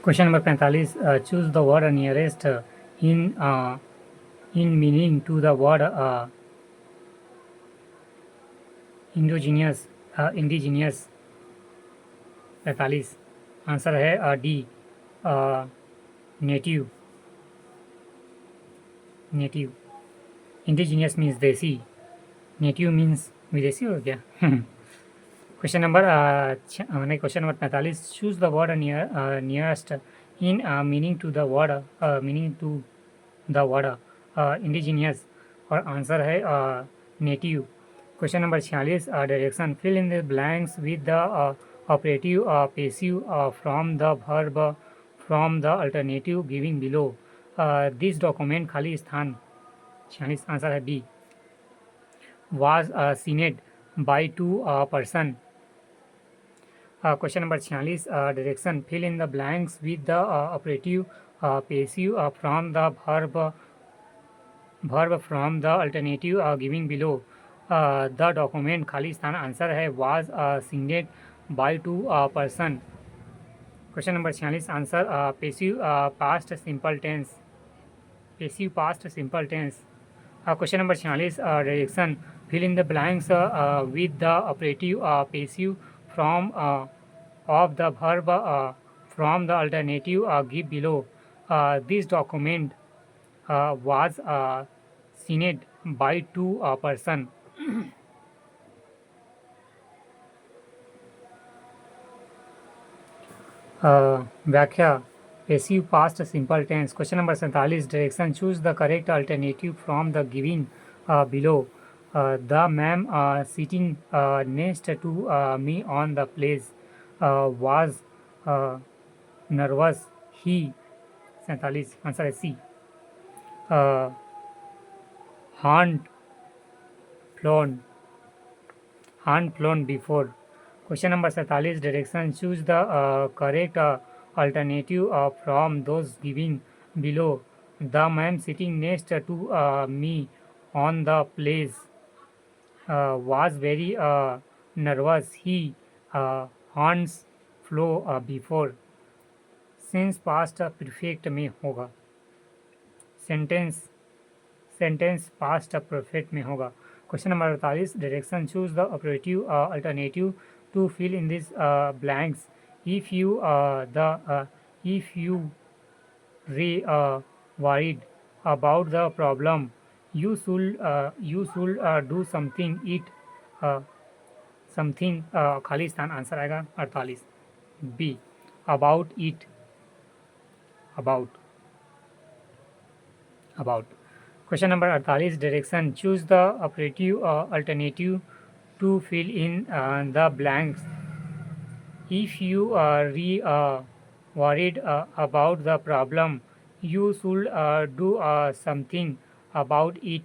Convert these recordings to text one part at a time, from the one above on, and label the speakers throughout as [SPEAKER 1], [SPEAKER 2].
[SPEAKER 1] Question number 45, choose the word nearest in in meaning to the word indigenous indigenous. 45 answer है D, native. Native, indigenous means देसी, native means विदेशी हो गया। Question number नहीं, question number 45, choose the word nearest in meaning to the word indigenous, और answer है native. Question number 46, direction, fill in the blanks with the operative passive from the verb from the alternative giving below. This document, खाली स्थान। 46 answer है B, was signed by two person. Question number 46, direction, fill in the blanks with the operative passive from the verb from the alternative giving below. The document, खाली स्थान। Answer है was signed by two person. Question number 46 answer passive past simple tense. Passive past simple tense. Question number 46, direction, fill in the blanks with the operative passive from of the verb from the alternative give below. This document was signed by two person. व्याख्या, passive past simple tense. Question number 47, direction, choose the correct alternative from the giving below. The man sitting next to me on the place was nervous, he। 47 answer है सी, haunt flown before। Question number 47, direction, choose the correct alternative from those giving below. The man sitting next to me on the place was very nervous, he haunts flow before. Sense past perfect में होगा, sentence past perfect में होगा। Question number 48, direction, choose the operative alternative to fill in this blanks. If you're worried about the problem, you should do something खाली स्थान। Answer आएगा 48 B, about it. About. Question number 48, direction, choose the operative alternative to fill in the blanks. If you're worried about the problem, you should do something about it।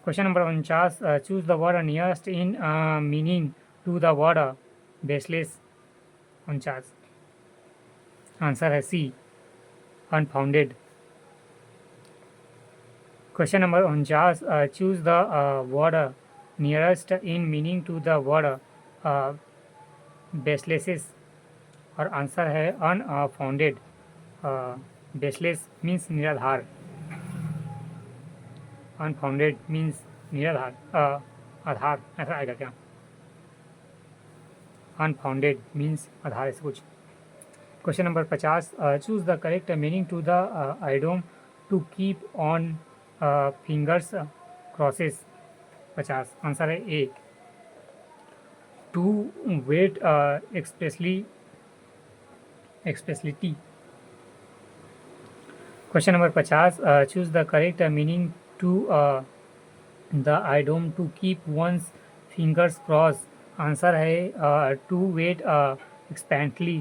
[SPEAKER 1] Question number 49, choose the word nearest in meaning to the word baseless. 49 answer है C, unfounded. Question number 49, choose the word nearest in meaning to the word baseless, और answer है unfounded. Baseless means निराधार, unfounded means निराधार, आधार ऐसा आएगा क्या? Unfounded means आधार ऐसे कुछ। Question number 50, choose the correct meaning to the idiom to keep on fingers crosses. 50 answer है A, to wait expectantly. Question number 50, choose the correct meaning to the idiom to keep one's fingers cross. Answer है to wait expectantly.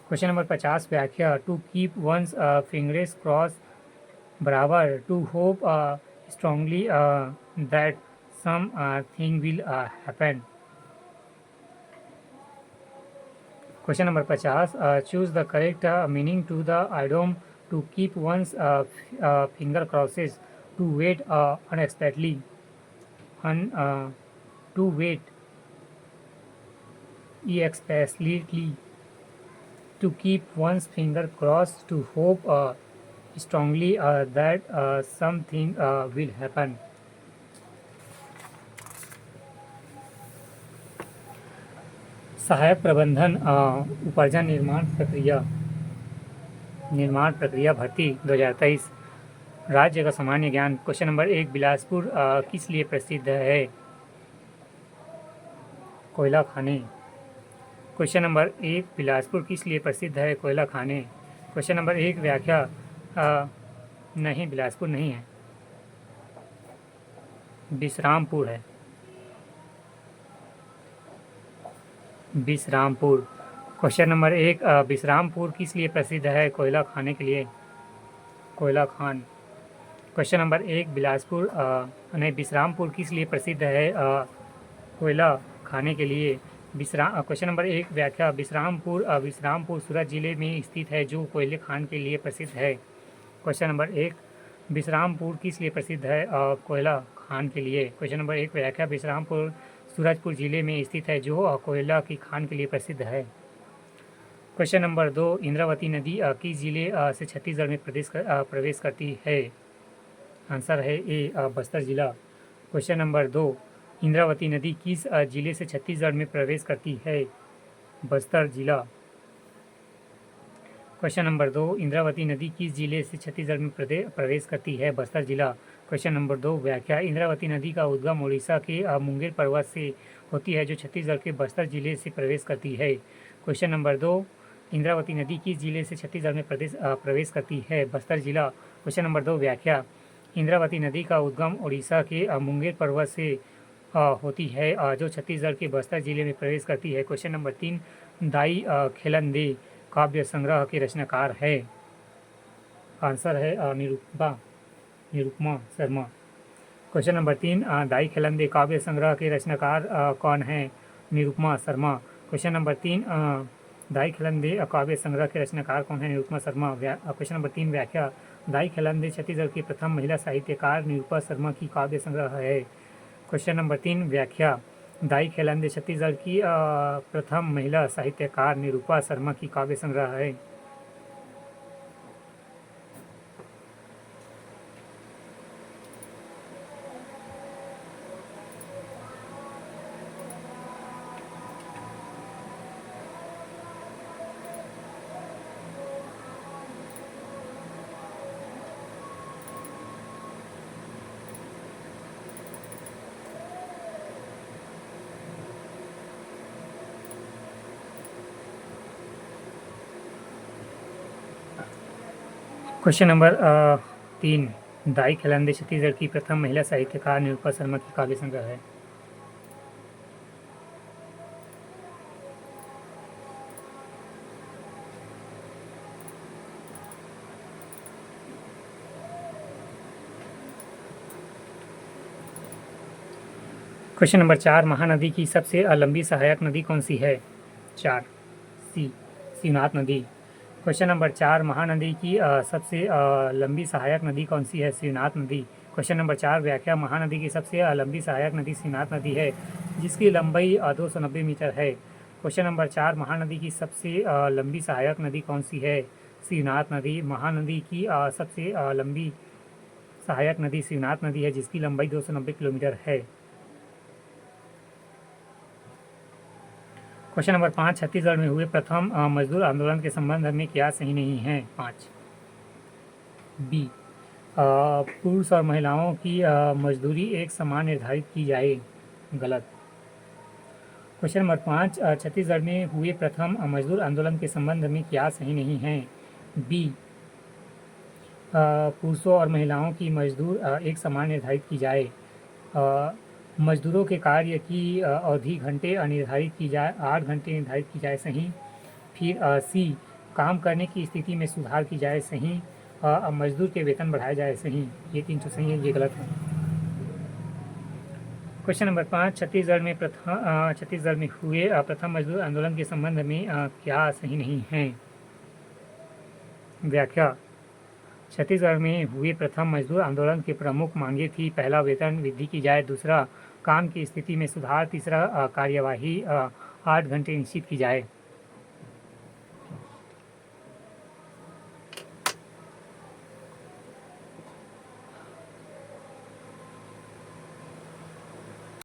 [SPEAKER 1] Question number 50, व्याख्या, to keep one's fingers cross बराबर to hope strongly that something will happen. Question number 50, choose the correct meaning to the idiom to keep one's finger crosses, to wait unexpectedly. To wait explicitly to keep one's finger crossed to hope strongly that something will happen. सहायक प्रबंधन उपार्जन निर्माण प्रक्रिया भर्ती 2023। राज्य का सामान्य ज्ञान। क्वेश्चन नंबर 1, बिलासपुर किस लिए प्रसिद्ध है? कोयला खाने। क्वेश्चन नंबर 1, बिलासपुर किस लिए प्रसिद्ध है? कोयला खाने। क्वेश्चन नंबर 1 व्याख्या। नहीं, बिलासपुर नहीं है, विश्रामपुर है। विश्रामपुर। क्वेश्चन नंबर 1, विश्रामपुर किस लिए प्रसिद्ध है? कोयला खाने के लिए, कोयला खान। क्वेश्चन नंबर 1, बिलासपुर नहीं, विश्रामपुर किस लिए प्रसिद्ध है? कोयला खाने के लिए। क्वेश्चन नंबर 1 व्याख्या। विश्रामपुर सूरत जिले में स्थित है जो कोयले खान के लिए प्रसिद्ध है। क्वेश्चन नंबर 1, विश्रामपुर किस लिए प्रसिद्ध है? कोयला खान के लिए। क्वेश्चन नंबर 1 व्याख्या। विश्रामपुर सूरजपुर जिले में स्थित है जो कोयला की खान के लिए प्रसिद्ध है। क्वेश्चन नंबर 2, इंद्रावती नदी किस जिले से छत्तीसगढ़ में प्रवेश करती है? आंसर है ए, बस्तर जिला। क्वेश्चन नंबर 2, इंद्रावती नदी किस जिले से छत्तीसगढ़ में प्रवेश करती है? बस्तर जिला। क्वेश्चन नंबर 2, इंद्रावती नदी किस जिले से छत्तीसगढ़ में प्रवेश करती है? बस्तर जिला। क्वेश्चन नंबर 2 व्याख्या। इंद्रावती नदी का उद्गम उड़ीसा के मुंगेर पर्वत से होती है जो छत्तीसगढ़ के बस्तर जिले से प्रवेश करती है। क्वेश्चन नंबर 2, इंद्रावती नदी किस जिले से छत्तीसगढ़ में प्रवेश करती है? बस्तर जिला। क्वेश्चन नंबर 2 व्याख्या। इंद्रावती नदी का उद्गम उड़ीसा के मुंगेर पर्वत से होती है जो छत्तीसगढ़ के बस्तर जिले में प्रवेश करती है। क्वेश्चन नंबर 3, दाई खेलंदे काव्य संग्रह के रचनाकार है? आंसर है निरुपमा शर्मा। क्वेश्चन नंबर 3, दाई खेलंदे काव्य संग्रह के रचनाकार कौन है? निरुपमा शर्मा। क्वेश्चन नंबर 3, दाई खेलंदे काव्य संग्रह के रचनाकार कौन है? निरुपमा शर्मा। क्वेश्चन नंबर 3 व्याख्या। दाई खेलंदे छत्तीसगढ़ की प्रथम महिला साहित्यकार निरुपमा शर्मा की काव्य संग्रह है। क्वेश्चन नंबर 3 व्याख्या। दाई खेलंदे छत्तीसगढ़ की प्रथम महिला साहित्यकार निरुपमा शर्मा की काव्य संग्रह है। क्वेश्चन नंबर 3, दाई खेलंदे छत्तीसगढ़ की प्रथम महिला साहित्यकार निरुपमा शर्मा की काव्य संग्रह है। क्वेश्चन नंबर 4, महानदी की सबसे लंबी सहायक नदी कौन सी है? 4, सी, शिवनाथ नदी। क्वेश्चन नंबर 4, महानदी की सबसे लंबी सहायक नदी कौन सी है? शिवनाथ नदी। क्वेश्चन नंबर 4 व्याख्या। महानदी की सबसे लंबी सहायक नदी शिवनाथ नदी है जिसकी लंबाई 290 मीटर है। क्वेश्चन नंबर 4, महानदी की सबसे लंबी सहायक नदी कौन सी है? शिवनाथ नदी। महानदी की सबसे लंबी सहायक नदी शिवनाथ नदी है जिसकी लंबाई 290 किलोमीटर है। क्वेश्चन नंबर 5, छत्तीसगढ़ में हुए प्रथम मजदूर आंदोलन के संबंध में क्या सही नहीं है? 5, बी, पुरुष और महिलाओं की मजदूरी एक समान निर्धारित की जाए। गलत। क्वेश्चन नंबर 5, छत्तीसगढ़ में हुए प्रथम मजदूर आंदोलन के संबंध में क्या सही नहीं है? बी, पुरुषों और महिलाओं की मजदूर एक समान निर्धारित की जाए। मजदूरों के कार्य की अवधि घंटे निर्धारित की जाए, 8 घंटे निर्धारित की जाए। सही। फिर सी, काम करने की स्थिति में सुधार की जाए। सही। मजदूर के वेतन बढ़ाए जाए। सही। ये 3 तो सही है, ये गलत है। क्वेश्चन नंबर 5, छत्तीसगढ़ में हुए प्रथम मजदूर आंदोलन के संबंध में क्या सही नहीं है? व्याख्या। छत्तीसगढ़ में हुए प्रथम मजदूर आंदोलन की प्रमुख मांगे थी: पहला, वेतन वृद्धि की जाए; दूसरा, काम की स्थिति में सुधार; तीसरा, कार्यवाही 8 घंटे निश्चित की जाए।